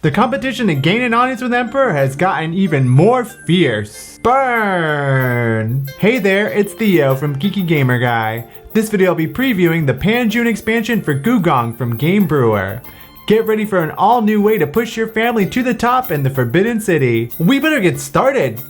The competition to gain an audience with Emperor has gotten even more fierce. Burn! Hey there, it's Theo from Geeky Gamer Guy. This video I'll be previewing the Pànjūn expansion for Gugong from Game Brewer. Get ready for an all-new way to push your family to the top in the Forbidden City. We better get started!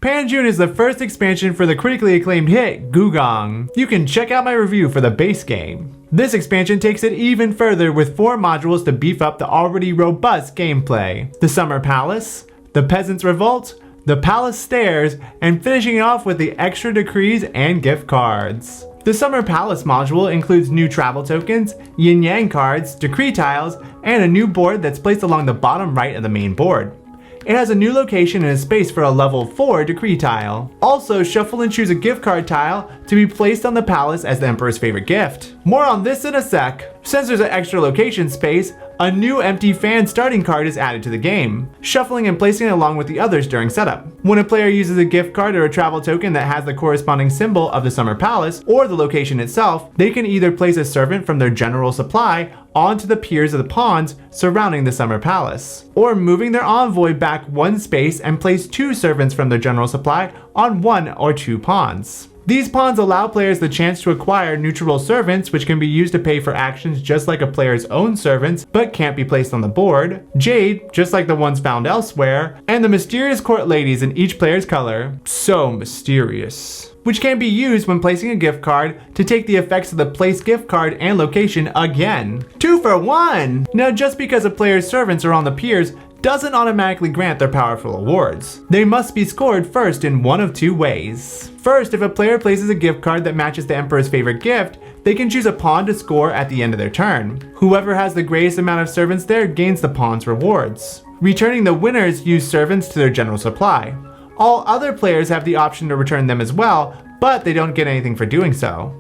Pànjūn is the first expansion for the critically acclaimed hit, Gugong. You can check out my review for the base game. This expansion takes it even further with 4 modules to beef up the already robust gameplay. The Summer Palace, the Peasants' Revolt, the Palace Stairs, and finishing it off with the extra decrees and gift cards. The Summer Palace module includes new travel tokens, yin-yang cards, decree tiles, and a new board that's placed along the bottom right of the main board. It has a new location and a space for a level 4 decree tile. Also, shuffle and choose a gift card tile to be placed on the palace as the Emperor's favorite gift. More on this in a sec. Since there's an extra location space, a new empty fan starting card is added to the game, shuffling and placing it along with the others during setup. When a player uses a gift card or a travel token that has the corresponding symbol of the Summer Palace or the location itself, they can either place a servant from their general supply onto the piers of the pawns surrounding the Summer Palace, or moving their envoy back 1 space and place 2 servants from their general supply on 1 or 2 pawns. These pawns allow players the chance to acquire neutral servants, which can be used to pay for actions just like a player's own servants, but can't be placed on the board, Jade, just like the ones found elsewhere, and the mysterious court ladies in each player's color. So mysterious. Which can be used when placing a gift card to take the effects of the place gift card and location again. 2 for 1! Now just because a player's servants are on the piers doesn't automatically grant their powerful awards. They must be scored first in one of 2 ways. First, if a player places a gift card that matches the Emperor's favorite gift, they can choose a pawn to score at the end of their turn. Whoever has the greatest amount of servants there gains the pawn's rewards. Returning the winners use servants to their general supply. All other players have the option to return them as well, but they don't get anything for doing so.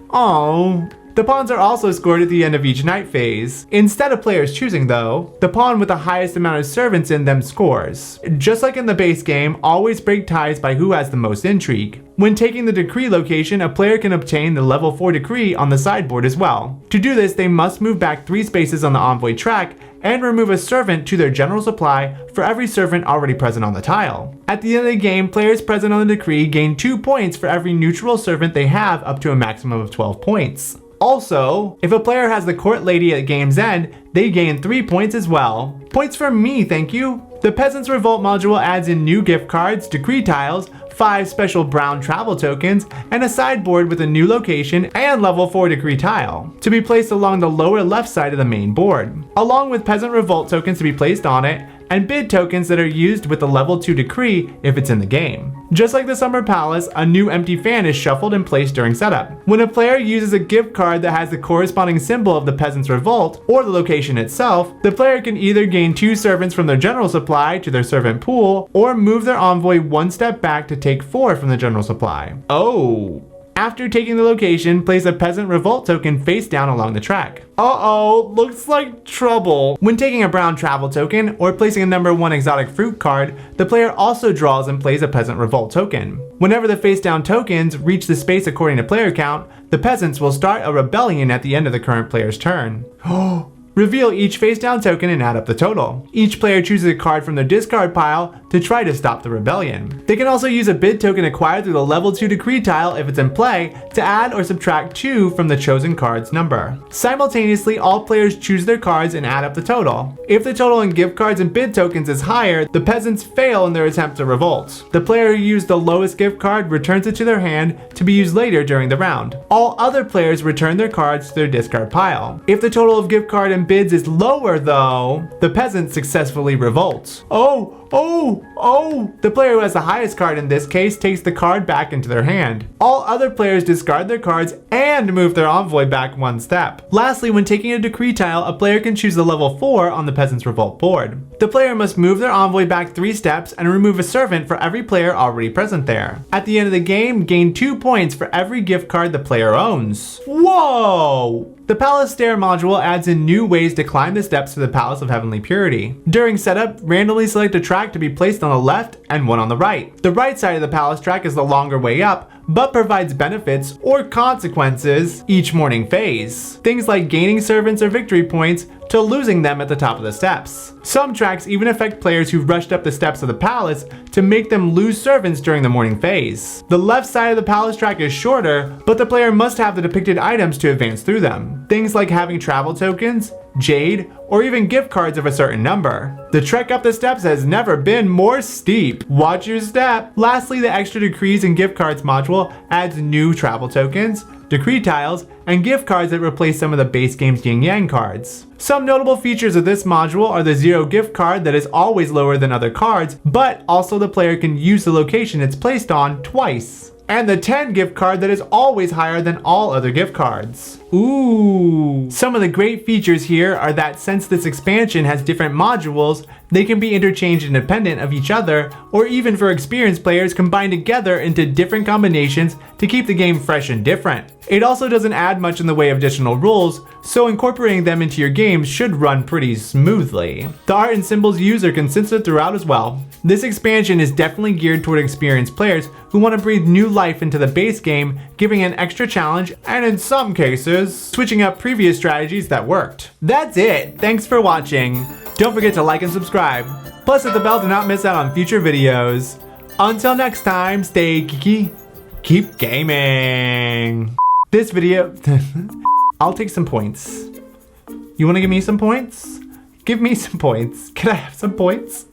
Oh. The pawns are also scored at the end of each night phase. Instead of players choosing though, the pawn with the highest amount of servants in them scores. Just like in the base game, always break ties by who has the most intrigue. When taking the decree location, a player can obtain the level 4 decree on the sideboard as well. To do this, they must move back 3 spaces on the envoy track and remove a servant to their general supply for every servant already present on the tile. At the end of the game, players present on the decree gain 2 points for every neutral servant they have, up to a maximum of 12 points. Also, if a player has the court lady at game's end, they gain 3 points as well. Points for me, thank you. The Peasants' Revolt module adds in new gift cards, decree tiles, 5 special brown travel tokens, and a sideboard with a new location and level 4 decree tile to be placed along the lower left side of the main board, along with Peasant Revolt tokens to be placed on it, and bid tokens that are used with the level 2 decree if it's in the game. Just like the Summer Palace, a new empty fan is shuffled and placed during setup. When a player uses a gift card that has the corresponding symbol of the Peasants' Revolt or the location itself, the player can either gain 2 servants from their general supply to their servant pool, or move their envoy 1 step back to take 4 from the general supply. Oh. After taking the location, place a Peasant Revolt token face down along the track. Uh-oh, looks like trouble. When taking a brown travel token or placing a number 1 exotic fruit card, the player also draws and plays a Peasant Revolt token. Whenever the face down tokens reach the space according to player count, the peasants will start a rebellion at the end of the current player's turn. Reveal each face down token and add up the total. Each player chooses a card from their discard pile to try to stop the rebellion. They can also use a bid token acquired through the level 2 decree tile if it's in play to add or subtract 2 from the chosen card's number. Simultaneously, all players choose their cards and add up the total. If the total in gift cards and bid tokens is higher, the peasants fail in their attempt to revolt. The player who used the lowest gift card returns it to their hand to be used later during the round. All other players return their cards to their discard pile. If the total of gift card and bids is lower though, the peasants successfully revolt. Oh! The player who has the highest card in this case takes the card back into their hand. All other players discard their cards and move their envoy back 1 step. Lastly, when taking a decree tile, a player can choose the level 4 on the Peasants' Revolt board. The player must move their envoy back 3 steps and remove a servant for every player already present there. At the end of the game, gain 2 points for every gift card the player owns. Whoa! The Palace Stair module adds in new ways to climb the steps to the Palace of Heavenly Purity. During setup, randomly select a track to be placed on the left and one on the right. The right side of the Palace track is the longer way up, but provides benefits or consequences each morning phase. Things like gaining servants or victory points to losing them at the top of the steps. Some tracks even affect players who rushed up the steps of the palace to make them lose servants during the morning phase. The left side of the palace track is shorter, but the player must have the depicted items to advance through them. Things like having travel tokens, jade, or even gift cards of a certain number. The trek up the steps has never been more steep. Watch your step. Lastly, the extra decrees and gift cards module adds new travel tokens, decree tiles, and gift cards that replace some of the base game's yin yang cards. Some notable features of this module are the 0 gift card that is always lower than other cards, but also the player can use the location it's placed on twice. And the 10 gift card that is always higher than all other gift cards. Ooh. Some of the great features here are that since this expansion has different modules, they can be interchanged independent of each other, or even for experienced players combined together into different combinations to keep the game fresh and different. It also doesn't add much in the way of additional rules, so incorporating them into your games should run pretty smoothly. The art and symbols used are consistent throughout as well. This expansion is definitely geared toward experienced players who want to breathe new life into the base game, giving an extra challenge, and in some cases, switching up previous strategies that worked. That's it! Thanks for watching! Don't forget to like and subscribe. Plus hit the bell to not miss out on future videos. Until next time, stay geeky, keep gaming! This video... I'll take some points. You wanna give me some points? Give me some points. Can I have some points?